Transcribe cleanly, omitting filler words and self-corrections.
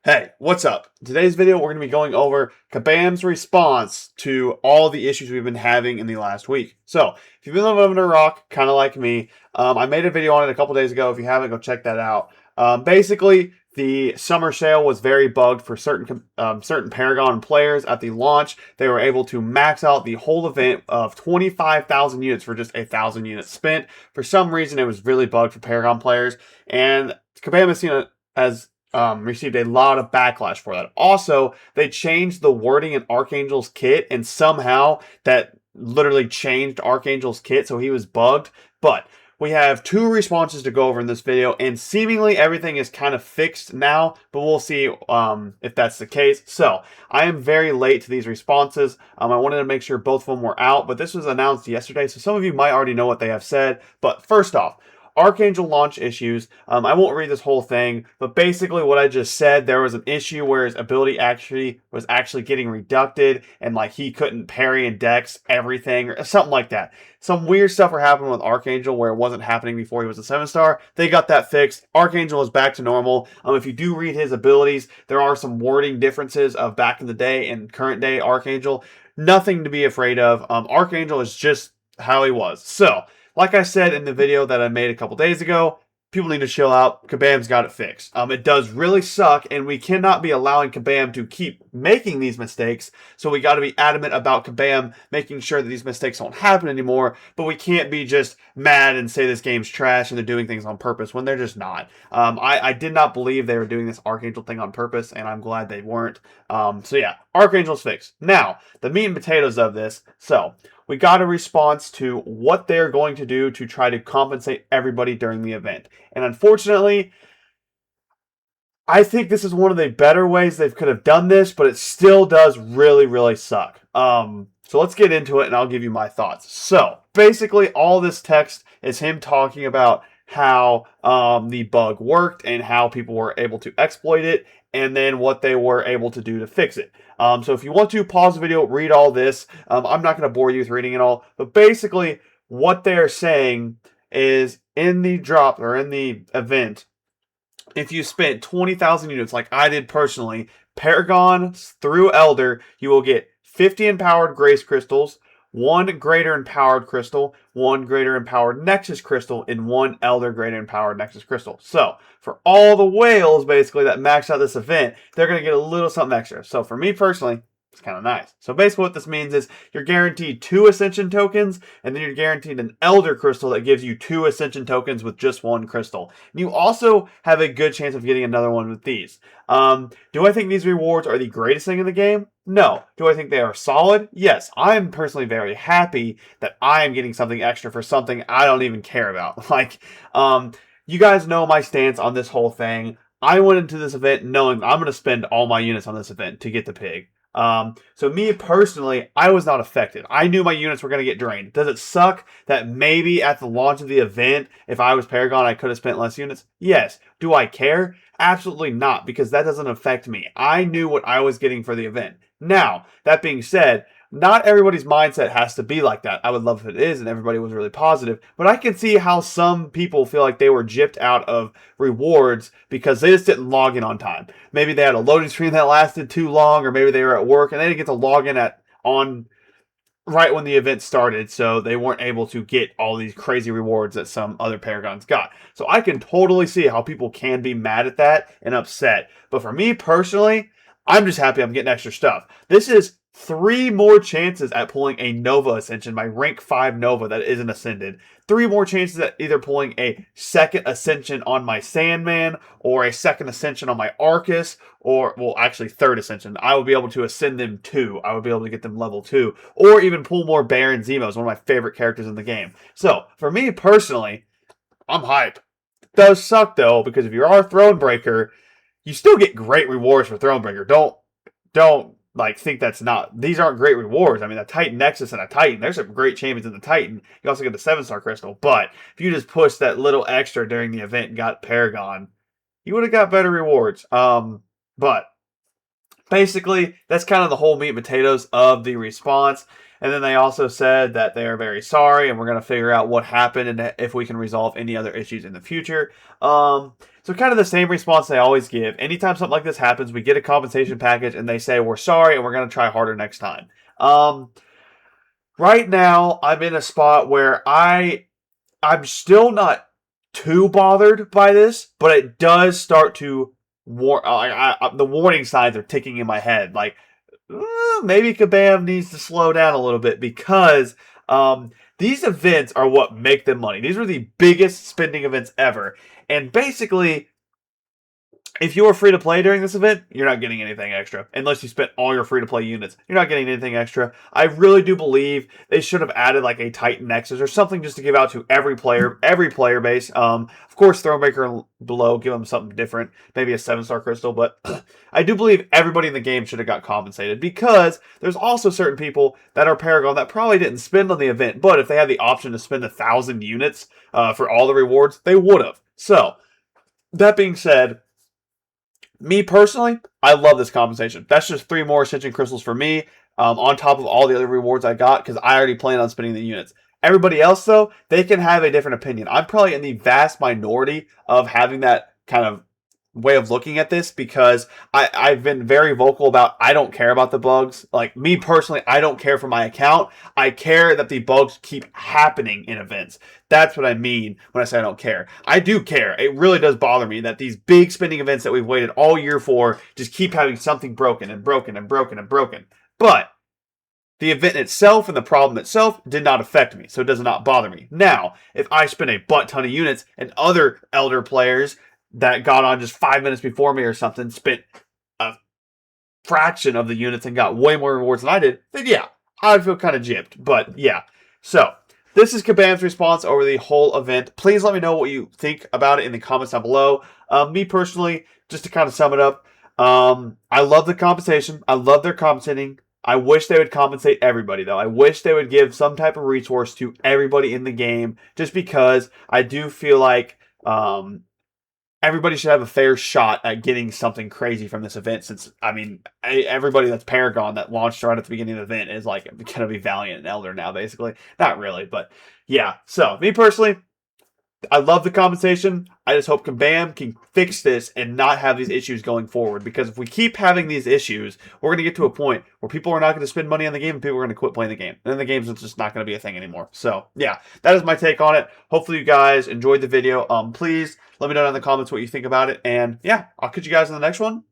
Hey, what's up? In today's video, we're going to be going over Kabam's response to all the issues we've been having in the last week. So, if you've been living under a rock, kind of like me, I made a video on it a couple days ago. If you haven't, go check that out. Basically, the summer sale was very bugged for certain Paragon players at the launch. They were able to max out the whole event of 25,000 units for just 1,000 units spent. For some reason, it was really bugged for Paragon players, and Kabam has seen it as received a lot of backlash for that. Also, they changed the wording in Archangel's kit, and somehow that literally changed Archangel's kit, so he was bugged. But we have two responses to go over in this video, and seemingly everything is kind of fixed now, but we'll see if that's the case. So, I am very late to these responses. I wanted to make sure both of them were out, but this was announced yesterday, so some of you might already know what they have said. But first off, Archangel launch issues. I won't read this whole thing, but basically what I just said, there was an issue where his ability was actually getting reducted, and like he couldn't parry and dex everything or something like that. Some weird stuff were happening with Archangel where it wasn't happening before he was a 7-star. They got that fixed. Archangel is back to normal. If you do read his abilities, there are some wording differences of back in the day and current day Archangel. Nothing to be afraid of. Archangel is just how he was. So, like I said in the video that I made a couple days ago, people need to chill out. Kabam's got it fixed. It does really suck, and we cannot be allowing Kabam to keep making these mistakes, so we got to be adamant about Kabam making sure that these mistakes don't happen anymore, but we can't be just mad and say this game's trash and they're doing things on purpose when they're just not. I did not believe they were doing this Archangel thing on purpose, and I'm glad they weren't. So yeah, Archangel's fixed. Now, the meat and potatoes of this. So, we got a response to what they're going to do to try to compensate everybody during the event. And unfortunately, I think this is one of the better ways they could have done this, but it still does really, really suck. So let's get into it and I'll give you my thoughts. So basically all this text is him talking about how the bug worked and how people were able to exploit it, and then what they were able to do to fix it. So if you want to pause the video, read all this. I'm not going to bore you with reading it all, but basically what they're saying is in the drop or in the event, if you spent 20,000 units like I did personally, Paragon through Elder, you will get 50 empowered Grace Crystals, 1 greater empowered crystal, 1 greater empowered Nexus crystal, and 1 Elder greater empowered Nexus crystal. So, for all the whales, basically, that max out this event, they're going to get a little something extra. So, for me personally, it's kind of nice. So, basically what this means is you're guaranteed 2 Ascension tokens, and then you're guaranteed an Elder crystal that gives you 2 Ascension tokens with just 1 crystal. And you also have a good chance of getting another one with these. Do I think these rewards are the greatest thing in the game? No. Do I think they are solid? Yes. I'm personally very happy that I am getting something extra for something I don't even care about. Like, you guys know my stance on this whole thing. I went into this event knowing I'm going to spend all my units on this event to get the pig. So me personally, I was not affected. I knew my units were going to get drained. Does it suck that maybe at the launch of the event, if I was Paragon, I could have spent less units? Yes. Do I care? Absolutely not, because that doesn't affect me. I knew what I was getting for the event. Now, that being said, not everybody's mindset has to be like that. I would love if it is and everybody was really positive, but I can see how some people feel like they were gypped out of rewards because they just didn't log in on time. Maybe they had a loading screen that lasted too long, or maybe they were at work and they didn't get to log in on right when the event started, so they weren't able to get all these crazy rewards that some other Paragons got. So I can totally see how people can be mad at that and upset. But for me personally, I'm just happy I'm getting extra stuff. This is 3 more chances at pulling a Nova Ascension, my rank 5 Nova that isn't Ascended. 3 more chances at either pulling a 2nd Ascension on my Sandman, or a 2nd Ascension on my Arcus, or, well, actually 3rd Ascension. I will be able to ascend them 2. I will be able to get them level 2. Or even pull more Baron Zemos, one of my favorite characters in the game. So, for me personally, I'm hype. It does suck, though, because if you are a Thronebreaker, you still get great rewards for Thronebreaker. Don't like think that's not, these aren't great rewards. I mean, a Titan Nexus and a Titan, there's some great champions in the Titan. You also get the 7-star crystal, but if you just pushed that little extra during the event and got Paragon, you would have got better rewards. But basically, that's kind of the whole meat and potatoes of the response. And then they also said that they are very sorry and we're going to figure out what happened and if we can resolve any other issues in the future. So kind of the same response they always give. Anytime something like this happens, we get a compensation package and they say, we're sorry and we're going to try harder next time. Right now, I'm in a spot where I'm still not too bothered by this, but it does start to the warning signs are ticking in my head. Like, maybe Kabam needs to slow down a little bit because these events are what make them money. These are the biggest spending events ever. And basically, if you were free to play during this event, you're not getting anything extra. Unless you spent all your free to play units. You're not getting anything extra. I really do believe they should have added like a Titan Nexus or something just to give out to every player base. Of course, Thronemaker below, give them something different. Maybe a 7-star crystal. But I do believe everybody in the game should have got compensated. Because there's also certain people that are Paragon that probably didn't spend on the event. But if they had the option to spend 1,000 units for all the rewards, they would have. So, that being said, me personally, I love this compensation. That's just 3 more Ascension Crystals for me, on top of all the other rewards I got, because I already plan on spending the units. Everybody else, though, they can have a different opinion. I'm probably in the vast minority of having that kind of way of looking at this, because I've been very vocal about I don't care about the bugs. Like, me personally, I don't care for my account. I care that the bugs keep happening in events. That's what I mean when I say I don't care. I do care. It really does bother me that these big spending events that we've waited all year for just keep having something broken and broken and broken and broken. But the event itself and the problem itself did not affect me, so it does not bother me. Now, if I spend a butt ton of units and other Elder players that got on just 5 minutes before me or something spent a fraction of the units and got way more rewards than I did, then yeah, I'd feel kind of gypped. But yeah, so this is Kabam's response over the whole event. Please let me know what you think about it in the comments down below. Me personally, just to kind of sum it up, I love the compensation. I love their compensating. I wish they would compensate everybody, though. I wish they would give some type of resource to everybody in the game, just because I do feel like everybody should have a fair shot at getting something crazy from this event, since, I mean, everybody that's Paragon that launched right at the beginning of the event is like going to be Valiant and Elder now, basically. Not really, but yeah. So, me personally, I love the compensation. I just hope Kabam can fix this and not have these issues going forward. Because if we keep having these issues, we're going to get to a point where people are not going to spend money on the game and people are going to quit playing the game. And then the game's just not going to be a thing anymore. So, yeah, that is my take on it. Hopefully you guys enjoyed the video. Please let me know in the comments what you think about it. And, yeah, I'll catch you guys in the next one.